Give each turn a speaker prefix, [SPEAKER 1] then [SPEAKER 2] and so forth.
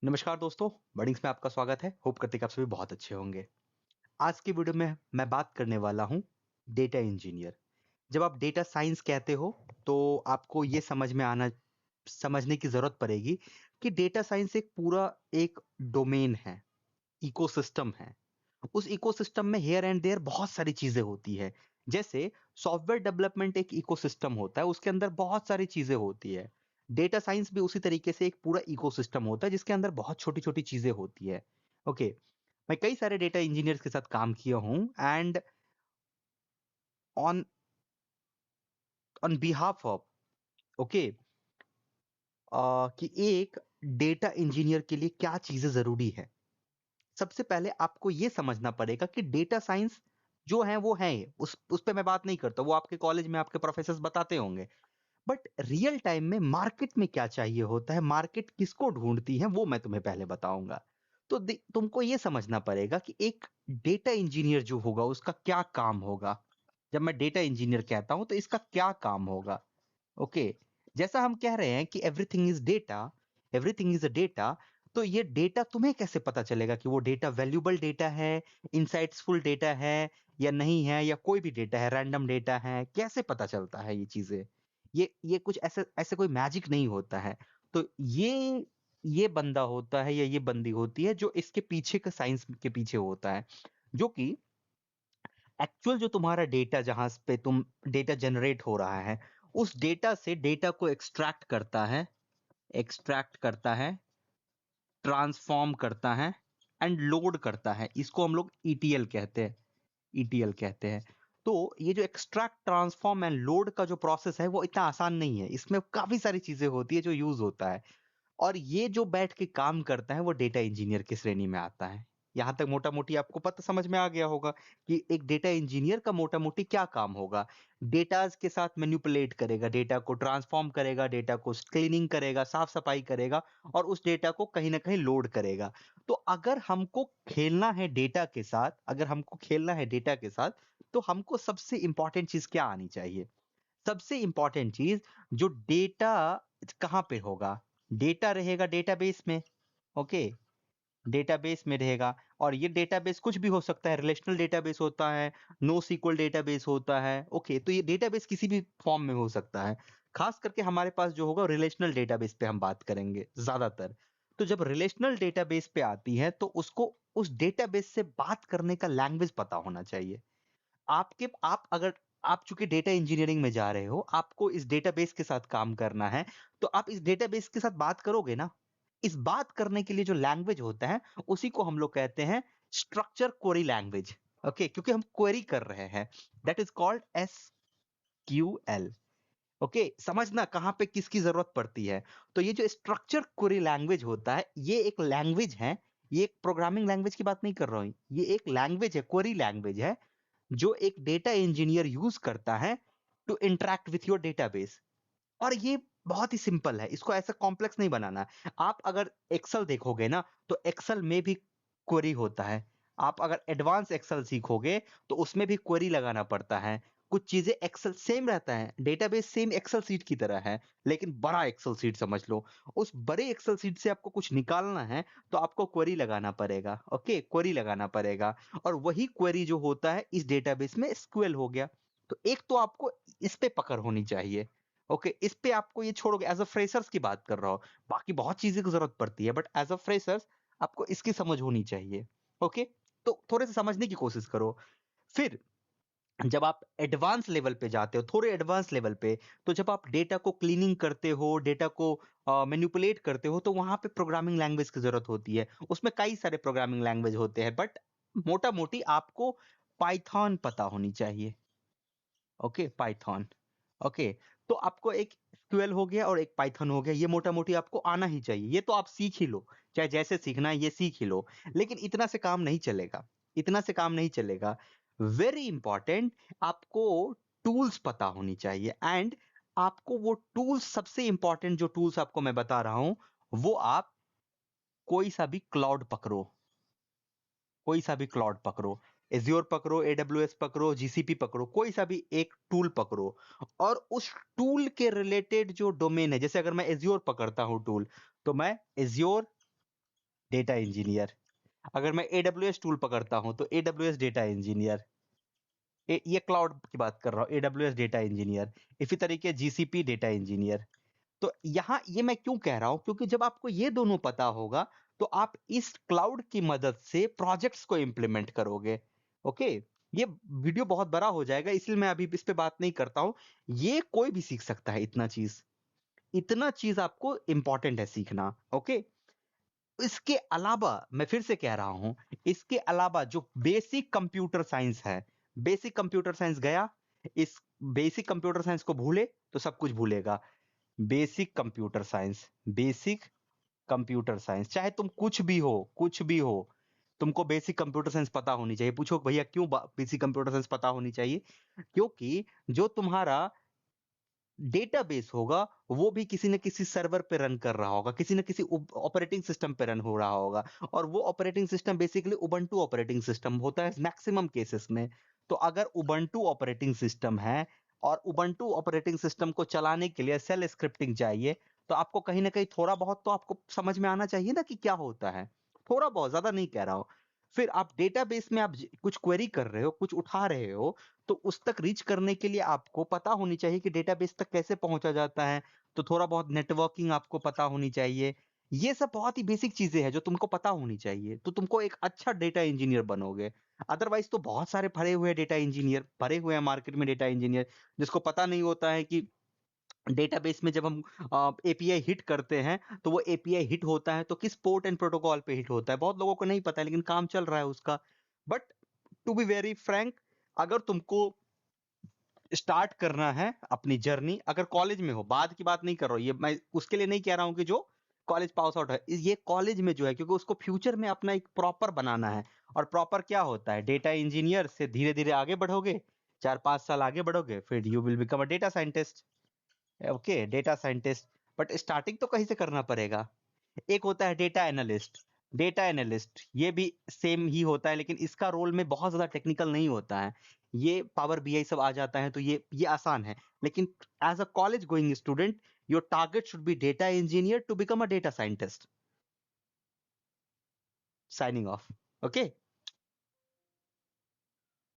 [SPEAKER 1] नमस्कार दोस्तों, बडिंग्स में आपका स्वागत है। होप करते हैं कि आप सभी बहुत अच्छे होंगे। आज की वीडियो में मैं बात करने वाला हूँ डेटा इंजीनियर। जब आप डेटा साइंस कहते हो तो आपको ये समझने की ज़रूरत पड़ेगी कि डेटा साइंस एक पूरा एक डोमेन है, इकोसिस्टम है। उस इकोसिस्टम में हियर एंड देयर बहुत सारी चीज़ें होती है। जैसे सॉफ्टवेयर डेवलपमेंट एक इकोसिस्टम होता है, उसके अंदर बहुत सारी चीज़ें होती है। डेटा साइंस भी उसी तरीके से एक पूरा इकोसिस्टम होता है जिसके अंदर बहुत छोटी-छोटी चीज़ें होती है। ओके, मैं कई सारे डेटा इंजीनियर्स के साथ काम किया हूँ and on on behalf of okay कि एक डेटा इंजीनियर के लिए क्या चीज़ें ज़रूरी है। सबसे पहले आपको ये समझना पड़ेगा कि डेटा साइंस जो है वो है, उस पे मैं बात नहीं करता, वो आपके कॉलेज में आपके प्रोफेसर्स बताते होंगे। बट रियल टाइम में मार्केट में क्या चाहिए होता है, मार्केट किसको ढूंढती है, वो मैं तुम्हें पहले बताऊंगा। तो तुमको ये समझना पड़ेगा कि एक डेटा इंजीनियर जो होगा उसका क्या काम होगा। जब मैं डेटा इंजीनियर कहता हूं तो इसका क्या काम होगा। ओके, जैसा हम कह रहे हैं कि एवरीथिंग इज अ डेटा। तो ये डेटा तुम्हें कैसे पता चलेगा कि वो डेटा वैल्यूबल डेटा है, इंसाइट्सफुल डेटा है या नहीं है, या कोई भी डेटा है, रैंडम डेटा है, कैसे पता चलता है ये चीजें। ये कुछ ऐसे ऐसे कोई मैजिक नहीं होता है। तो ये बंदा होता है या ये बंदी होती है जो इसके पीछे का साइंस के पीछे होता है, जो कि एक्चुअल जो तुम्हारा डेटा जहां पे तुम डेटा जनरेट हो रहा है, उस डेटा से डेटा को एक्सट्रैक्ट करता है, ट्रांसफॉर्म करता है एंड लोड करता है। इसको हम लोग ईटीएल कहते हैं। तो ये जो एक्सट्रैक्ट ट्रांसफॉर्म एंड लोड का जो प्रोसेस है वो इतना आसान नहीं है, इसमें काफी सारी चीजें होती है जो यूज होता है। और ये जो बैठ के काम करता है वो डेटा इंजीनियर की श्रेणी में आता है। यहां तक मोटा मोटी आपको पता समझ में आ गया होगा कि एक डेटा इंजीनियर का मोटा मोटी क्या काम होगा। डेटाज के साथ मैनिपुलेट करेगा, डेटा को ट्रांसफॉर्म करेगा, डेटा को क्लीनिंग करेगा, साफ सफाई करेगा और उस डेटा को कहीं ना कहीं लोड करेगा। तो अगर हमको खेलना है डेटा के साथ, तो हमको सबसे इंपॉर्टेंट चीज क्या आनी चाहिए। सबसे इंपॉर्टेंट चीज, जो डेटा कहाँ पे होगा। डेटा रहेगा डेटाबेस में। ओके, डेटाबेस में रहेगा। और ये डेटाबेस कुछ भी हो सकता है, रिलेशनल डेटाबेस होता है, नो सीक्वल डेटाबेस होता है। ओके, तो ये डेटाबेस किसी भी फॉर्म में हो सकता है। खास करके हमारे पास जो होगा रिलेशनल डेटाबेस पे हम बात करेंगे ज्यादातर। तो जब रिलेशनल डेटाबेस पे आती है तो उसको उस डेटाबेस से बात करने का लैंग्वेज पता होना चाहिए। आप आप चूंकि डेटा इंजीनियरिंग में जा रहे हो, आपको इस डेटाबेस के साथ काम करना है, तो आप इस डेटाबेस के साथ बात करोगे ना। इस बात करने के लिए जो लैंग्वेज होता है उसी को हम लोग कहते हैं स्ट्रक्चर क्वेरी लैंग्वेज। ओके, क्योंकि हम क्वेरी कर रहे हैं, that is called SQL। Okay, समझना कहाँ पे किसकी जरूरत पड़ती है। तो ये जो स्ट्रक्चर क्वेरी लैंग्वेज होता है, ये एक लैंग्वेज है। ये एक प्रोग्रामिंग लैंग्वेज की बात नहीं कर रहा हूं, ये एक लैंग्वेज है, क्वेरी लैंग्वेज है, जो एक डेटा इंजीनियर यूज करता है to interact with your database. और ये बहुत ही सिंपल है, इसको ऐसा कॉम्प्लेक्स नहीं बनाना है। आप अगर एक्सेल देखोगे ना, तो एक्सेल में भी क्वेरी होता है। आप अगर एडवांस एक्सेल सीखोगे तो उसमें भी क्वेरी लगाना पड़ता है। कुछ चीजें एक्सेल सेम रहता है, डेटाबेस सेम एक्सेल सीट की तरह है, लेकिन बड़ा एक्सेल सीट समझ लो। उस बड़े एक्सेल सीट से आपको कुछ निकालना है तो आपको क्वेरी लगाना पड़ेगा। ओके, क्वेरी लगाना पड़ेगा। और वही क्वेरी जो होता है इस डेटाबेस में एसक्यूएल हो गया। तो एक तो आपको इस पे पकड़ होनी चाहिए। ओके, इस पे आपको ये छोड़ोगे, एज अ फ्रेशर्स की बात कर रहा हूं। बाकी बहुत चीजें की जरूरत पड़ती है, बट एज अ फ्रेशर्स आपको इसकी समझ होनी चाहिए। ओके, तो थोड़े से समझने की कोशिश करो। फिर जब आप एडवांस लेवल पे जाते हो, थोड़े एडवांस लेवल पे, तो जब आप डेटा को क्लीनिंग करते हो, डेटा को मैनिपुलेट करते हो, तो वहां पे प्रोग्रामिंग लैंग्वेज की जरूरत होती है। उसमें कई सारे प्रोग्रामिंग लैंग्वेज होते हैं, बट मोटा मोटी आपको पाइथन पता होनी चाहिए। Okay, Python. ओके, तो आपको एक SQL हो गया और एक पाइथन हो गया, ये मोटा मोटी आपको आना ही चाहिए। ये तो आप सीख ही लो, चाहे जैसे सीखना है ये सीख ही लो। लेकिन इतना से काम नहीं चलेगा, इतना से काम नहीं चलेगा। वेरी इंपॉर्टेंट, आपको टूल्स पता होनी चाहिए। एंड आपको वो टूल्स, सबसे इंपॉर्टेंट जो टूल्स आपको मैं बता रहा हूं, वो आप कोई सा भी क्लाउड पकड़ो, कोई सा भी क्लाउड पकड़ो, एज्योर पकड़ो, AWS पकड़ो, GCP पकड़ो, कोई सा भी एक टूल पकड़ो। और उस टूल के रिलेटेड जो डोमेन है, जैसे अगर मैं एज्योर पकड़ता हूं टूल, तो मैं एज्योर डेटा इंजीनियर। अगर मैं AWS टूल पकड़ता हूँ तो AWS डेटा इंजीनियर। ये क्लाउड की बात कर रहा हूँ, AWS डेटा इंजीनियर। इसी तरीके GCP डेटा इंजीनियर। तो यहाँ ये मैं क्यों कह रहा हूँ, क्योंकि जब आपको ये दोनों पता होगा तो आप इस क्लाउड की मदद से प्रोजेक्ट्स को इंप्लीमेंट करोगे। ओके, ये वीडियो बहुत बड़ा हो जाएगा इसलिए मैं अभी इस पे बात नहीं करता हूँ। ये कोई भी सीख सकता है, इतना चीज आपको इंपॉर्टेंट है सीखना। ओके, इसके अलावा मैं फिर से कह रहा हूं, इसके अलावा जो बेसिक कंप्यूटर साइंस है, बेसिक कंप्यूटर साइंस गया, इस बेसिक कंप्यूटर साइंस को भूले तो सब कुछ भूलेगा। Basic computer science, basic computer science, चाहे तुम कुछ भी हो, तुमको बेसिक कंप्यूटर साइंस पता होनी चाहिए। पूछो भैया क्यों बेसिक कंप्यूटर साइंस पता होनी चाहिए? क्योंकि जो तुम्हारा डेटाबेस होगा वो भी किसी न किसी सर्वर पे रन कर रहा होगा, किसी न किसी ऑपरेटिंग सिस्टम पे रन हो रहा होगा, और वो operating system basically Ubuntu operating system होता है मैक्सिमम केसेस में। तो अगर उबंटू ऑपरेटिंग सिस्टम है और उबंटू ऑपरेटिंग सिस्टम को चलाने के लिए सेल स्क्रिप्टिंग चाहिए, तो आपको कहीं ना कहीं थोड़ा बहुत तो आपको समझ में आना चाहिए ना कि क्या होता है। थोड़ा बहुत, ज्यादा नहीं कह रहा हूं। फिर आप डेटाबेस में आप कुछ क्वेरी कर रहे हो, कुछ उठा रहे हो, तो उस तक रीच करने के लिए आपको पता होनी चाहिए कि डेटाबेस तक कैसे पहुंचा जाता है। तो थोड़ा बहुत नेटवर्किंग आपको पता होनी चाहिए। ये सब बहुत ही बेसिक चीजें हैं जो तुमको पता होनी चाहिए, तो तुमको एक अच्छा डेटा इंजीनियर बनोगे। अदरवाइज तो बहुत सारे भरे हुए डेटा इंजीनियर भरे हुए हैं मार्केट में, डेटा इंजीनियर जिसको पता नहीं होता है कि डेटाबेस में जब हम एपीआई हिट करते हैं तो वो एपीआई हिट होता है तो किस पोर्ट एंड प्रोटोकॉल पे हिट होता है। बहुत लोगों को नहीं पता है लेकिन काम चल रहा है उसका। But to be very frank, अगर तुमको स्टार्ट करना है अपनी जर्नी, अगर कॉलेज में हो, बाद की बात नहीं कर रहा हूं, ये मैं उसके लिए नहीं कह रहा हूं कि जो कॉलेज पास आउट है, ये कॉलेज में जो है, क्योंकि उसको फ्यूचर में अपना एक प्रॉपर बनाना है। और प्रॉपर क्या होता है? डेटा इंजीनियर से धीरे धीरे आगे बढ़ोगे, 4-5 साल आगे बढ़ोगे, फिर you will become a data scientist. Okay, data scientist. But starting तो कहीं से करना पड़ेगा। एक होता है डेटा एनालिस्ट। डेटा एनालिस्ट ये भी सेम ही होता है, लेकिन इसका रोल में बहुत ज्यादा टेक्निकल नहीं होता है। ये पावर बीआई सब आ जाता है तो ये आसान है। लेकिन as a college going student, your target should be data engineer to become a data scientist. Signing off. Okay.